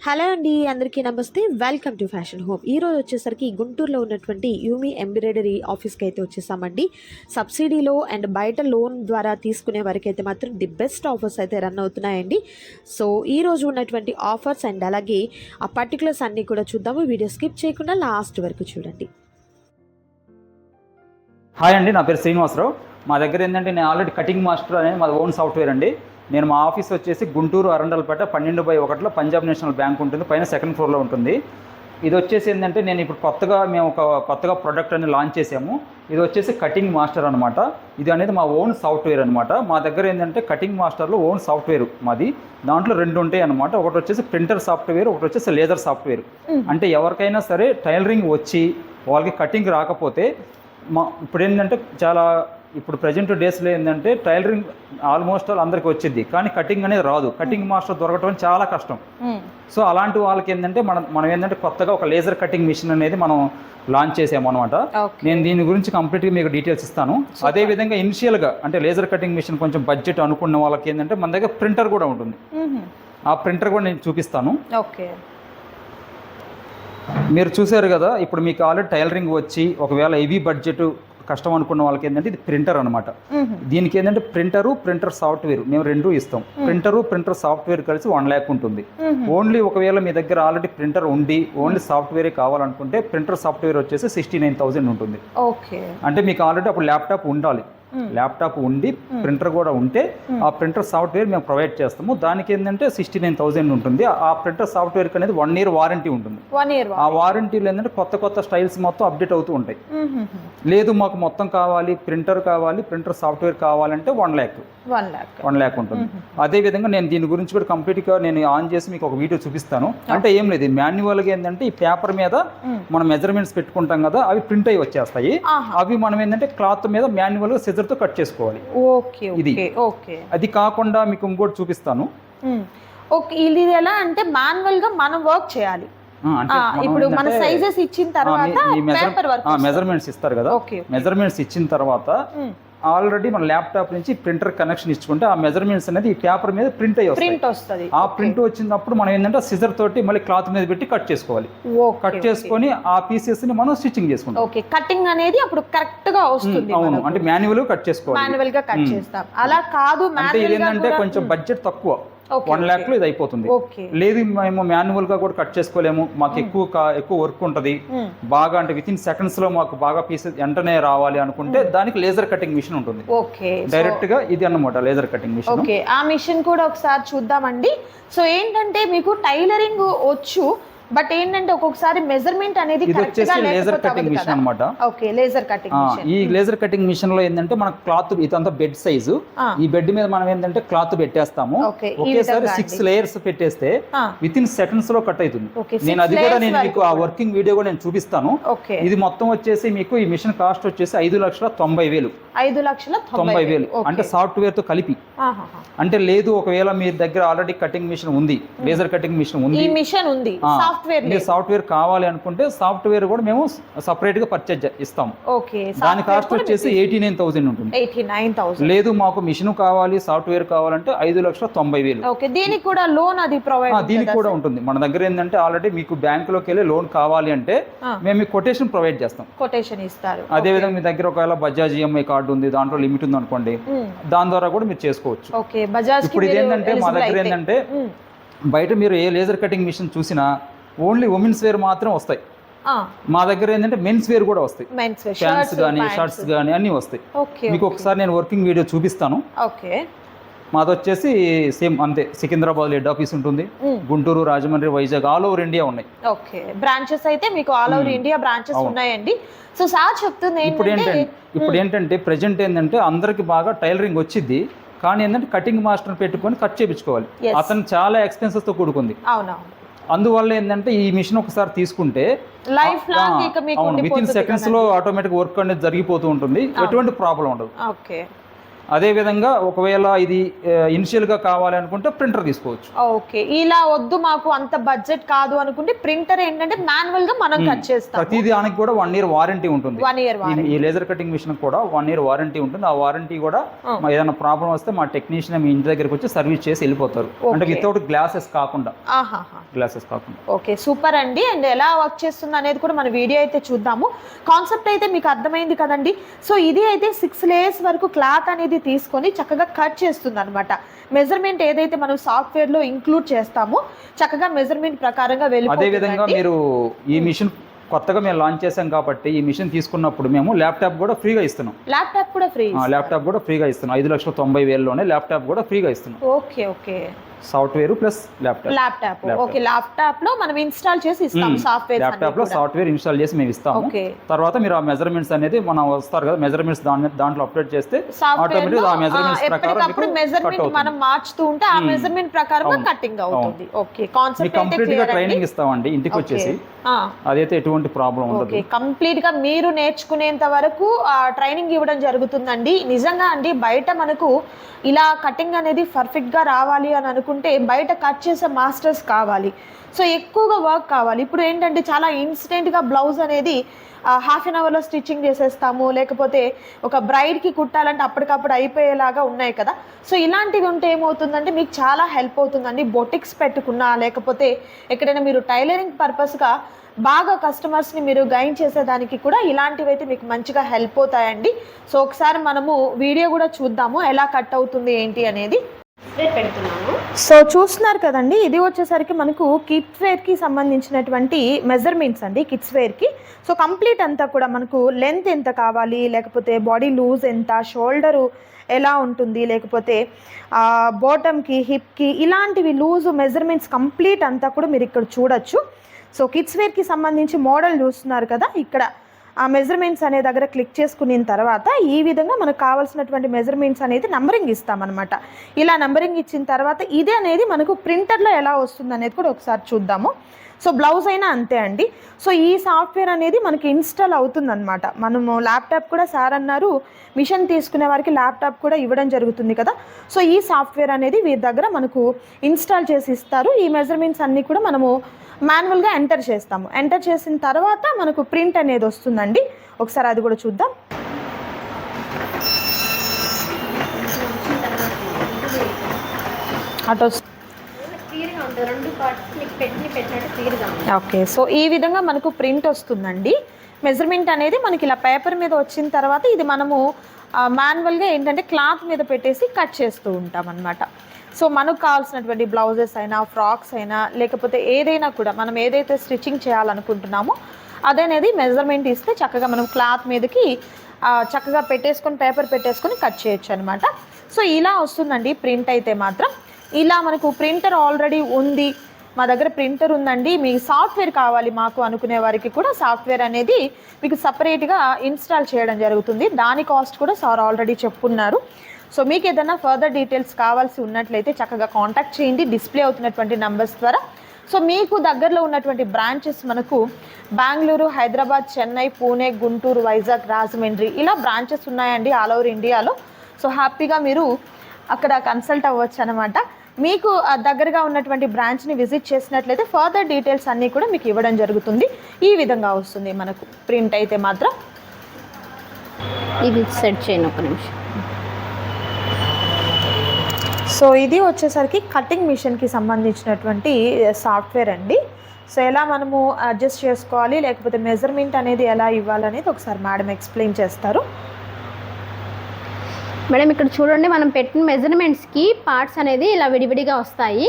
Hello అండి, అందరికీ నమస్తే. Welcome to fashion home. ఈరోజు వచ్చేసరికి గుంటూరులో ఉన్నటువంటి యూమి ఎంబ్రాయిడరీ ఆఫీస్కి అయితే వచ్చేసామండి. సబ్సిడీలో అండ్ బయట లోన్ ద్వారా తీసుకునే వరకు అయితే మాత్రం ది బెస్ట్ ఆఫర్స్ అయితే రన్ అవుతున్నాయండి. సో ఈరోజు ఉన్నటువంటి ఆఫర్స్ అండ్ అలాగే ఆ పర్టికులర్స్ అన్నీ కూడా చూద్దాము. వీడియో స్కిప్ చేయకుండా లాస్ట్ వరకు చూడండి. హాయ్ అండి, నా పేరు శ్రీనివాసరావు. మా దగ్గర ఏంటంటే నేను ఆల్రెడీ కటింగ్ మాస్టర్ అనేది మా ఓన్ సాఫ్ట్వేర్ అండి. నేను మా ఆఫీస్ వచ్చేసి గుంటూరు అరండల్పేట 12/1 పంజాబ్ నేషనల్ బ్యాంక్ ఉంటుంది, పైన సెకండ్ ఫ్లోర్లో ఉంటుంది. ఇది వచ్చేసి ఏంటంటే నేను ఇప్పుడు మేము కొత్తగా ప్రోడక్ట్ అనేది లాంచ్ చేసాము. ఇది వచ్చేసి కటింగ్ మాస్టర్ అనమాట. ఇది అనేది మా ఓన్ సాఫ్ట్వేర్ అనమాట. మా దగ్గర ఏంటంటే కటింగ్ మాస్టర్లో ఓన్ సాఫ్ట్వేర్ మాది. దాంట్లో రెండు ఉంటాయి అనమాట. ఒకటి వచ్చేసి ప్రింటర్ సాఫ్ట్వేర్, ఒకటి వచ్చేసి లేజర్ సాఫ్ట్వేర్. అంటే ఎవరికైనా సరే టైలరింగ్ వచ్చి వాళ్ళకి కటింగ్ రాకపోతే ఇప్పుడు ఏంటంటే ఇప్పుడు ప్రజెంట్ డేస్లో ఏంటంటే టైలరింగ్ ఆల్మోస్ట్ అందరికి వచ్చింది, కానీ కటింగ్ అనేది రాదు. కటింగ్ మాస్టర్ దొరకటం చాలా కష్టం. సో అలాంటి వాళ్ళకి ఏంటంటే మనం ఏంటంటే కొత్తగా ఒక లేజర్ కటింగ్ మిషన్ అనేది మనం లాంచ్ చేసాము అనమాట. నేను దీని గురించి కంప్లీట్గా మీకు డీటెయిల్స్ ఇస్తాను. అదేవిధంగా ఇనిషియల్గా అంటే లేజర్ కటింగ్ మిషన్ కొంచెం బడ్జెట్ అనుకున్న వాళ్ళకి ఏంటంటే మన దగ్గర ప్రింటర్ కూడా ఉంటుంది. ఆ ప్రింటర్ కూడా నేను చూపిస్తాను. మీరు చూసారు కదా, ఇప్పుడు మీకు ఆల్రెడీ టైలరింగ్ వచ్చి ఒకవేళ హెవీ బడ్జెట్ కష్టం అనుకున్న వాళ్ళకి ఏంటంటే ఇది ప్రింటర్ అనమాట. దీనికి ఏంటంటే ప్రింటర్ సాఫ్ట్వేర్ మేము రెండు ఇస్తాం. ప్రింటర్ సాఫ్ట్వేర్ కలిసి 1 lakh ఉంటుంది. ఓన్లీ ఒకవేళ మీ దగ్గర ఆల్రెడీ ప్రింటర్ ఉండి ఓన్లీ సాఫ్ట్వేరే కావాలనుకుంటే ప్రింటర్ సాఫ్ట్వేర్ వచ్చేసి 69,000 ఉంటుంది. అంటే మీకు ఆల్రెడీ అప్పుడు ల్యాప్టాప్ ఉండాలి. ల్యాప్టాప్ ఉండి ప్రింటర్ కూడా ఉంటే ఆ ప్రింటర్ సాఫ్ట్వేర్ మేము ప్రొవైడ్ చేస్తాము. దానికి ఏంటంటే 69,000 ఉంటుంది. ఆ ప్రింటర్ సాఫ్ట్వేర్ అనేది 1 year వారంటీ ఉంటుంది. ఆ వారంటీలో ఏంటంటే కొత్త స్టైల్స్ మొత్తం అప్డేట్ అవుతూ ఉంటాయి. లేదు మాకు మొత్తం కావాలి, ప్రింటర్ సాఫ్ట్వేర్ కావాలంటే 1 lakh ఉంటుంది. అదే విధంగా నేను దీని గురించి కూడా కంప్లీట్గా నేను ఆన్ చేసి మీకు ఒక వీడియో చూపిస్తాను. అంటే ఏం లేదు, మాన్యువల్గా ఏంటంటే ఈ పేపర్ మీద మనం మెజర్మెంట్స్ పెట్టుకుంటాం కదా, అవి ప్రింట్ అయ్యి వచ్చేస్తాయి. అవి మనం ఏంటంటే క్లాత్ మీద మాన్యువల్గా సిజర్తో కట్ చేసుకోవాలి. ఇది అది కాకుండా మీకు ఇంకోటి చూపిస్తాను. ఇది ఎలా అంటే మాన్యువల్ గా మనం వర్క్ చేయాలి. ఇప్పుడు మన సైజెస్ ఇచ్చిన తర్వాత మెజర్మెంట్స్ ఇస్తారు కదా, మెజర్మెంట్స్ ఇచ్చిన తర్వాత ఆల్రెడీ మన ల్యాప్టాప్ నుంచి ప్రింటర్ కనెక్షన్ ఇచ్చుకుంటే ఆ మెజర్మెంట్స్ అనేది ఈ పేపర్ మీద ప్రింట్ వస్తుంది. ఆ ప్రింట్ వచ్చినప్పుడు మనం ఏంటంటే సిజర్ తోటి మళ్ళీ క్లాత్ మీద పెట్టి కట్ చేసుకోవాలి. కట్ చేసుకొని ఆ పీసెస్ ని మనం స్టిచ్చింగ్ చేసుకుంటాం. కటింగ్ అనేది అప్పుడు కరెక్ట్ గా వస్తుంది. అవును, అంటే మాన్యువల్ కట్ చేసుకోవాలి. అలా కాదు, అంటే ఏంటంటే కొంచెం బడ్జెట్ తక్కువ, 1 lakh లో ఇది అయిపోతుంది. లేదు మేము మాన్యువల్ గా కూడా కట్ చేసుకోలేము, మాకు ఎక్కువ వర్క్ ఉంటుంది బాగా, అంటే వితిన్ సెకండ్స్ లో మాకు బాగా పీసెస్ వెంటనే రావాలి అనుకుంటే దానికి లేజర్ కటింగ్ మిషన్ ఉంటుంది. డైరెక్ట్ గా ఇది అన్నమాట లేజర్ కటింగ్ మిషన్. ఆ మిషన్ కూడా ఒకసారి చూద్దామండి. సో ఏంటంటే మీకు టైలరింగ్ వచ్చు, బట్ ఏంటంటే ఒక్కొక్కసారి మెజర్మెంట్ అనేది లేజర్ కటింగ్ మిషన్ అనమాట. ఈ లేజర్ కటింగ్ మిషన్ లో ఏంటంటే మన క్లాత్ ఇదంతా బెడ్ సైజు, ఈ బెడ్ మీద మనం ఏంటంటే క్లాత్ పెట్టేస్తాము. ఒకేసారి 6 layers పెట్టేస్తే విత్ ఇన్ సెకండ్స్ లో కట్ అవుతుంది. నేను మీకు ఆ వర్కింగ్ వీడియో కూడా నేను చూపిస్తాను. ఇది మొత్తం వచ్చేసి మీకు ఈ మిషన్ కాస్ట్ వచ్చేసి 5,90,000. 5,90,000 అంటే సాఫ్ట్వేర్ తో కలిపి. అంటే లేదు ఒకవేళ మీ దగ్గర ఆల్రెడీ కటింగ్ మిషన్ ఉంది, లేజర్ కటింగ్ మిషన్ ఉంది, సాఫ్ట్వేర్ కావాలి అనుకుంటే సాఫ్ట్వేర్ కూడా మేము సపరేట్ గా పర్చేజ్ ఇస్తాం. దాని కాస్ట్ వచ్చేసి 89,000 ఉంటుంది. లేదు మాకు మిషన్ కావాలి, సాఫ్ట్వేర్ కావాలంటే 5,90,000. దీనికి కూడా లోన్ అది ప్రొవైడ్, దీనికి కూడా ఉంటుంది. మన దగ్గర ఏంటంటే ఆల్రెడీ మీకు బ్యాంక్ లోకి వెళ్ళి లోన్ కావాలి అంటే మేము కొటేషన్ ప్రొవైడ్ చేస్తాం, కొటేషన్ ఇస్తారు. అదే విధంగా మీ దగ్గర ఒకవేళ బజాజ్ ఈఎంఐ కార్డు ఉంది, దాంట్లో లిమిట్ ఉంది అనుకోండి, దాని ద్వారా కూడా మీరు చేసుకోవచ్చు. ఇప్పుడు ఇదేంటంటే మా దగ్గర ఏంటంటే బయట మీరు ఏ లేజర్ కటింగ్ మిషన్ చూసినా ఓన్లీ ఉమెన్స్ వేర్ మాత్రం వస్తాయి. మా దగ్గర ఏంటంటే మెన్స్ వేర్ కూడా వస్తాయి, ప్యాంట్స్ కానీ షర్ట్స్ కానీ అన్ని వస్తాయి. మీకు ఒకసారి నేను వర్కింగ్ వీడియో చూపిస్తాను. మాది వచ్చేసి సేమ్ అంతే, సికింద్రాబాద్ హెడ్ ఆఫీస్ ఉంటుంది, Guntur, Rajahmundry, Vizag all over India ఉన్నాయి. బ్రాంచెస్ అయితే మీకు ఆల్ ఓవర్ ఇండియా బ్రాంచెస్ ఉన్నాయండి. సో సార్ చెప్తుంది ఇప్పుడు ఏంటంటే ప్రెజెంట్ ఏంటంటే అందరికి బాగా టైలరింగ్ వచ్చింది, కానీ ఏంటంటే కటింగ్ మాస్టర్ పెట్టుకొని కట్ చేయించుకోవాలి. అతను చాలా ఎక్స్పెన్సెస్ తో కూడుకుంది. అందువల్ల ఏంటంటే ఈ మిషన్ ఒకసారి తీసుకుంటే విత్ ఇన్ సెకండ్స్ లో ఆటోమేటిక్ వర్క్ అనేది జరిగిపోతూ ఉంటుంది, ఎటువంటి ప్రాబ్లం ఉండదు. అదే విధంగా ఒకవేళ ఇది ఇనిషియల్గా కావాలి అనుకుంటే ప్రింటర్ తీసుకోవచ్చు. ఓకే, ఇలా వద్దు మాకు అంత బడ్జెట్ కాదు అనుకుంటే ప్రింటర్ ఏంటంటే మాన్యువల్ గా మనం కట్ చేస్తాం. ప్రతి దానికి కూడా 1 year వారంటీ ఉంటుంది. 1 year ఈ లేజర్ కటింగ్ మిషన్ కూడా 1 year వారంటీ ఉంటుంది. ఆ వారంటీ కూడా ఏదైనా ప్రాబ్లం వస్తే మా టెక్నీషియన్ మీ ఇంటి దగ్గరికి వచ్చి సర్వీస్ చేసి వెళ్ళిపోతారు. అంటే వితౌట్ గ్లాసెస్ కాకుండా. ఓకే, సూపర్ అండి. అండ్ ఎలా వర్క్ చేస్తుంది అనేది కూడా మన వీడియో అయితే చూద్దాము. కాన్సెప్ట్ అయితే మీకు అర్థమైంది కదండి. సో ఇది అయితే 6 layers వరకు క్లాత్ అనేది తీసుకొని చక్కగా కట్ చేస్తుంది అనమాట. మెజర్మెంట్ ఏదైతే మనం సాఫ్ట్వేర్ లో ఇంక్లూడ్ చేస్తామో చక్కగా మెజర్మెంట్ ప్రకారంగా వెళ్ళిపోతుంది. అదే విధంగా మీరు ఈ మిషన్ కొత్తగా మేము లాంచ్ చేసాం కాబట్టి ఈ మిషన్ తీసుకున్నప్పుడు మేము ల్యాప్టాప్ కూడా ఫ్రీగా ఇస్తున్నాం. ల్యాప్టాప్ కూడా ఫ్రీగా ఇస్తున్నాం. 5,90,000లోనే ల్యాప్టాప్ కూడా ఫ్రీగా ఇస్తున్నాం. Okay, software plus laptop. Okay, laptop లో మనం ఇన్స్టాల్ చేసి ఇస్తాం. సాఫ్ట్వేర్ ల్యాప్టాప్ లో సాఫ్ట్వేర్ ఇన్స్టాల్ చేసి మేము ఇస్తాము. తర్వాత మీరు ఆ మెజర్మెంట్స్ అనేది మనం వస్తారు కదా, మెజర్మెంట్స్ దాంట్లో అప్డేట్ చేస్తే ఆటోమేటిక్ ఆ మెజర్మెంట్స్ ప్రకారం మనం మార్చుతూ ఉంటే ఆ మెజర్మెంట్ ప్రకారం కటింగ్ అవుతుంది. ఓకే, కాన్సెప్ట్ కంప్లీట్ గా ట్రైనింగ్ ఇస్తామండి ఇంటికి వచ్చేసి. అదైతే ఎటువంటి ప్రాబ్లం ఉండదు. ఓకే, కంప్లీట్ గా మీరు నేర్చుకునేంత వరకు ట్రైనింగ్ ఇవ్వడం జరుగుతుందండి. నిజంగా అండి, బయట మనకు ఇలా కటింగ్ అనేది పర్ఫెక్ట్ గా రావాలి అని అనుకుంటే బయట కట్ చేసే మాస్టర్స్ కావాలి. సో ఎక్కువగా వర్క్ కావాలి. ఇప్పుడు ఏంటంటే చాలా ఇన్స్టెంట్గా బ్లౌజ్ అనేది హాఫ్ అన్ అవర్లో స్టిచ్చింగ్ చేసేస్తాము, లేకపోతే ఒక బ్రైడ్కి కుట్టాలంటే అప్పటికప్పుడు అయిపోయేలాగా ఉన్నాయి కదా. సో ఇలాంటివి ఉంటే ఏమవుతుందంటే మీకు చాలా హెల్ప్ అవుతుందండి. బొటిక్స్ పెట్టుకున్నా లేకపోతే ఎక్కడైనా మీరు టైలరింగ్ పర్పస్గా బాగా కస్టమర్స్ని మీరు గైడ్ చేసేదానికి కూడా ఇలాంటివి అయితే మీకు మంచిగా హెల్ప్ అవుతాయండి. సో ఒకసారి మనము వీడియో కూడా చూద్దాము ఎలా కట్ అవుతుంది ఏంటి అనేది. పెడుతున్నాను. సో చూస్తున్నారు కదండి, ఇది వచ్చేసరికి మనకు కిడ్స్ వేర్కి సంబంధించినటువంటి మెజర్మెంట్స్ అండి. కిడ్స్ వేర్కి సో కంప్లీట్ అంతా కూడా మనకు లెంత్ ఎంత కావాలి, లేకపోతే బాడీ లూజ్ ఎంత, షోల్డరు ఎలా ఉంటుంది, లేకపోతే బాటమ్కి హిప్కి ఇలాంటివి లూజ్ మెజర్మెంట్స్ కంప్లీట్ అంతా కూడా మీరు ఇక్కడ చూడొచ్చు. సో కిడ్స్ వేర్కి సంబంధించి మోడల్ చూస్తున్నారు కదా, ఇక్కడ ఆ మెజర్మెంట్స్ అనే దగ్గర క్లిక్ చేసుకున్న తర్వాత ఈ విధంగా మనకు కావాల్సినటువంటి మెజర్మెంట్స్ అనేది నంబరింగ్ ఇస్తామన్నమాట. ఇలా నంబరింగ్ ఇచ్చిన తర్వాత ఇది అనేది మనకు ప్రింటర్లో ఎలా వస్తుంది అనేది కూడా ఒకసారి చూద్దాము. సో బ్లౌజ్ అయినా అంతే అండి. సో ఈ సాఫ్ట్వేర్ అనేది మనకి ఇన్స్టాల్ అవుతుందన్నమాట. మనము ల్యాప్టాప్ కూడా సార్ అన్నారు మిషన్ తీసుకునే వారికి ల్యాప్టాప్ కూడా ఇవ్వడం జరుగుతుంది కదా. సో ఈ సాఫ్ట్వేర్ అనేది వీరి దగ్గర మనకు ఇన్స్టాల్ చేసి ఇస్తారు. ఈ మెజర్మెంట్స్ అన్నీ కూడా మనము మాన్యువల్గా ఎంటర్ చేస్తాము. ఎంటర్ చేసిన తర్వాత మనకు ప్రింట్ అనేది వస్తుందండి. ఒకసారి అది కూడా చూద్దాం. ఓకే, సో ఈ విధంగా మనకు ప్రింట్ వస్తుందండి. మెజర్మెంట్ అనేది మనకి ఇలా పేపర్ మీద వచ్చిన తర్వాత ఇది మనము మాన్యువల్గా ఏంటంటే క్లాత్ మీద పెట్టేసి కట్ చేస్తూ ఉంటాం అన్నమాట. సో మనకు కావాల్సినటువంటి బ్లౌజెస్ అయినా, ఫ్రాక్స్ అయినా, లేకపోతే ఏదైనా కూడా మనం ఏదైతే స్టిచ్చింగ్ చేయాలనుకుంటున్నామో అదనేది మెజర్మెంట్ ఇస్తే చక్కగా మనం క్లాత్ మీదకి చక్కగా పెట్టేసుకొని పేపర్ పెట్టేసుకొని కట్ చేయొచ్చు అనమాట. సో ఇలా వస్తుందండి ప్రింట్ అయితే మాత్రం. ఇలా మనకు ప్రింటర్ ఆల్రెడీ ఉంది, మా దగ్గర ప్రింటర్ ఉందండి, మీకు సాఫ్ట్వేర్ కావాలి మాకు అనుకునే వారికి కూడా సాఫ్ట్వేర్ అనేది మీకు సపరేట్గా ఇన్స్టాల్ చేయడం జరుగుతుంది. దాని కాస్ట్ కూడా సార్ ఆల్రెడీ చెప్పున్నారు. సో మీకు ఏదైనా ఫర్దర్ డీటెయిల్స్ కావాల్సి ఉన్నట్లయితే చక్కగా కాంటాక్ట్ చేయండి డిస్ప్లే అవుతున్నటువంటి నంబర్స్ ద్వారా. సో మీకు దగ్గరలో ఉన్నటువంటి బ్రాంచెస్ మనకు బెంగళూరు, హైదరాబాద్, చెన్నై, పూణే, గుంటూరు, వైజాగ్, రాజమండ్రి ఇలా బ్రాంచెస్ ఉన్నాయండి ఆల్ ఓవర్ ఇండియాలో. సో హ్యాపీగా మీరు అక్కడ కన్సల్ట్ అవ్వచ్చు అనమాట. మీకు దగ్గరగా ఉన్నటువంటి బ్రాంచ్ని విజిట్ చేసినట్లయితే ఫర్దర్ డీటెయిల్స్ అన్నీ కూడా మీకు ఇవ్వడం జరుగుతుంది. ఈ విధంగా వస్తుంది మనకు ప్రింట్ అయితే మాత్రం. ఇది సెట్ చేయను ఒక నిమిషం. సో ఇది వచ్చేసరికి కటింగ్ మిషన్కి సంబంధించినటువంటి సాఫ్ట్వేర్ అండి. సో ఎలా మనము అడ్జస్ట్ చేసుకోవాలి, లేకపోతే మెజర్మెంట్ అనేది ఎలా ఇవ్వాలనేది ఒకసారి మేడం ఎక్స్ప్లెయిన్ చేస్తారు. మేడం ఇక్కడ చూడండి, మనం పెట్టిన మెజర్మెంట్స్కి పార్ట్స్ అనేది ఇలా విడివిడిగా వస్తాయి.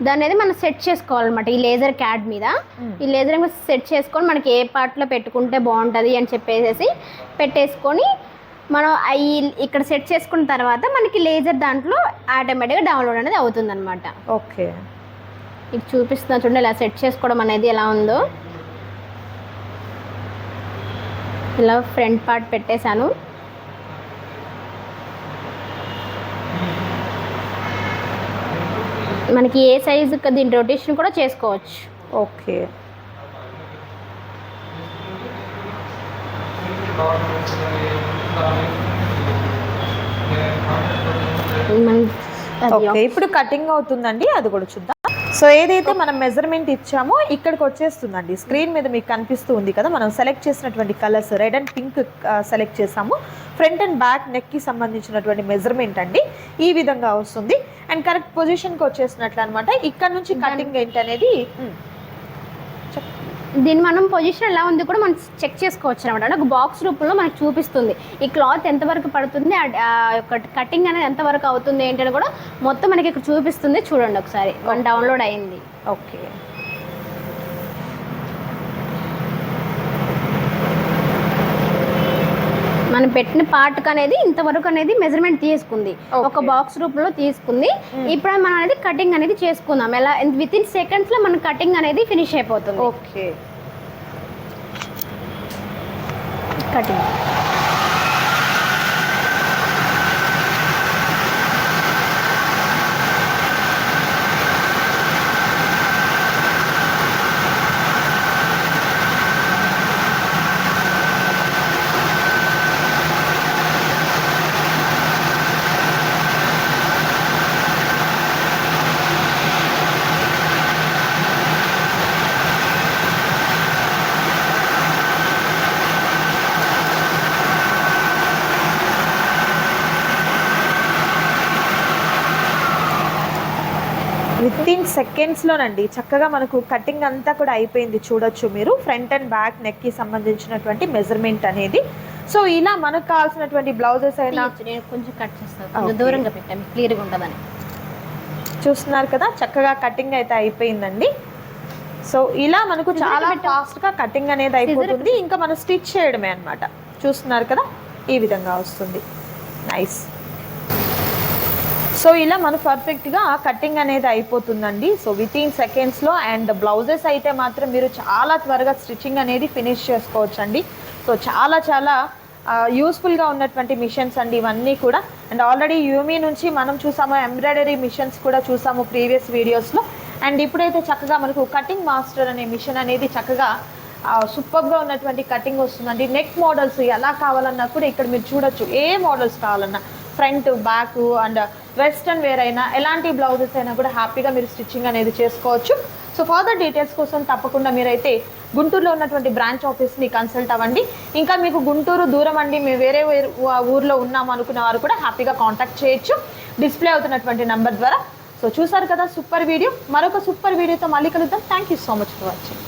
దాన్ని అనేది మనం సెట్ చేసుకోవాలన్నమాట ఈ లేజర్ క్యాడ్ మీద. ఈ లేజర్ సెట్ చేసుకొని మనకి ఏ పార్ట్లో పెట్టుకుంటే బాగుంటుంది అని చెప్పేసి పెట్టేసుకొని మనం ఇక్కడ సెట్ చేసుకున్న తర్వాత మనకి లేజర్ దాంట్లో ఆటోమేటిక్గా డౌన్లోడ్ అనేది అవుతుందన్నమాట. ఓకే, ఇది చూపిస్తున్నా చూడండి ఇలా సెట్ చేసుకోవడం అనేది ఎలా ఉందో. ఇలా ఫ్రంట్ పార్ట్ పెట్టేశాను. మనకి ఏ సైజు దీని రొటేషన్ కూడా చేసుకోవచ్చు. ఓకే, ఓకే, ఇప్పుడు కటింగ్ అవుతుందండి, అది కూడా చూద్దాం. సో ఏదైతే మనం మెజర్మెంట్ ఇచ్చామో ఇక్కడికి వచ్చేస్తుందండి. స్క్రీన్ మీద మీకు కనిపిస్తూ ఉంది కదా, మనం సెలెక్ట్ చేసినటువంటి colours red and pink select చేసాము. ఫ్రంట్ అండ్ బ్యాక్ నెక్కి సంబంధించినటువంటి మెజర్మెంట్ అండి ఈ విధంగా వస్తుంది. అండ్ కరెక్ట్ పొజిషన్కి వచ్చేసినట్లు అనమాట. ఇక్కడ నుంచి కటింగ్ ఏంటి అనేది దీన్ని మనం పొజిషన్ ఎలా ఉంది కూడా మనం చెక్ చేసుకోవచ్చు అనమాట. అంటే ఒక బాక్స్ రూపంలో మనకు చూపిస్తుంది ఈ క్లాత్ ఎంతవరకు పడుతుంది, ఆ యొక్క కటింగ్ అనేది ఎంతవరకు అవుతుంది ఏంటని కూడా మొత్తం మనకి ఇక్కడ చూపిస్తుంది. చూడండి ఒకసారి, మన డౌన్లోడ్ అయింది. ఓకే, మనం పెట్టిన పార్ట్ అనేది ఇంతవరకు అనేది మెజర్మెంట్ తీసుకుంది, ఒక బాక్స్ రూపంలో తీసుకుంది. ఇప్పుడు మనం అనేది కటింగ్ అనేది చేసుకుందాం. ఎలా విత్ ఇన్ సెకండ్స్ లో మన కటింగ్ అనేది ఫినిష్ అయిపోతుంది. ఓకే, కటింగ్ విత్ ఇన్ సెకండ్స్లోనండి చక్కగా మనకు కటింగ్ అంతా కూడా అయిపోయింది. చూడొచ్చు మీరు ఫ్రంట్ అండ్ బ్యాక్ నెక్కి సంబంధించినటువంటి మెజర్మెంట్ అనేది. సో ఇలా మనకు కావాల్సినటువంటి బ్లౌజెస్ అయినా నేను కొంచెం కట్ చేస్తాను, కొంచెం దూరంగా పెట్టాను క్లియర్గా ఉంటుందని. చూస్తున్నారు కదా, చక్కగా కటింగ్ అయితే అయిపోయిందండి. సో ఇలా మనకు చాలా ఫాస్ట్గా కటింగ్ అనేది అయిపోతుంది. ఇంకా మనం స్టిచ్ చేయడమే అనమాట. చూస్తున్నారు కదా, ఈ విధంగా వస్తుంది. నైస్. సో ఇలా మనం పర్ఫెక్ట్గా కటింగ్ అనేది అయిపోతుందండి. సో విత్ ఇన్ సెకండ్స్లో. అండ్ బ్లౌజెస్ అయితే మాత్రం మీరు చాలా త్వరగా స్టిచ్చింగ్ అనేది ఫినిష్ చేసుకోవచ్చండి. సో చాలా చాలా యూస్ఫుల్గా ఉన్నటువంటి మిషన్స్ అండి ఇవన్నీ కూడా. అండ్ ఆల్రెడీ యూమీ నుంచి మనం చూసాము, ఎంబ్రాయిడరీ మిషన్స్ కూడా చూసాము ప్రీవియస్ వీడియోస్లో. అండ్ ఇప్పుడైతే చక్కగా మనకు కటింగ్ మాస్టర్ అనే మిషన్ అనేది చక్కగా సూపర్గా ఉన్నటువంటి కటింగ్ వస్తుందండి. నెక్ మోడల్స్ ఎలా కావాలన్నా కూడా ఇక్కడ మీరు చూడొచ్చు. ఏ మోడల్స్ కావాలన్నా front back and western wear అయినా ఎలాంటి బ్లౌజెస్ అయినా కూడా హ్యాపీగా మీరు స్టిచ్చింగ్ అనేది చేసుకోవచ్చు. సో ఫర్దర్ డీటెయిల్స్ కోసం తప్పకుండా మీరైతే గుంటూరులో ఉన్నటువంటి బ్రాంచ్ ఆఫీస్ని కన్సల్ట్ అవ్వండి. ఇంకా మీకు గుంటూరు దూరం అండి, మేము వేరే ఊర్లో ఉన్నాం అనుకున్న వారు కూడా హ్యాపీగా కాంటాక్ట్ చేయొచ్చు డిస్ప్లే అవుతున్నటువంటి నెంబర్ ద్వారా. సో చూసారు కదా సూపర్ వీడియో. మరొక సూపర్ వీడియోతో మళ్ళీ కలుద్దాం. Thank you so much for watching.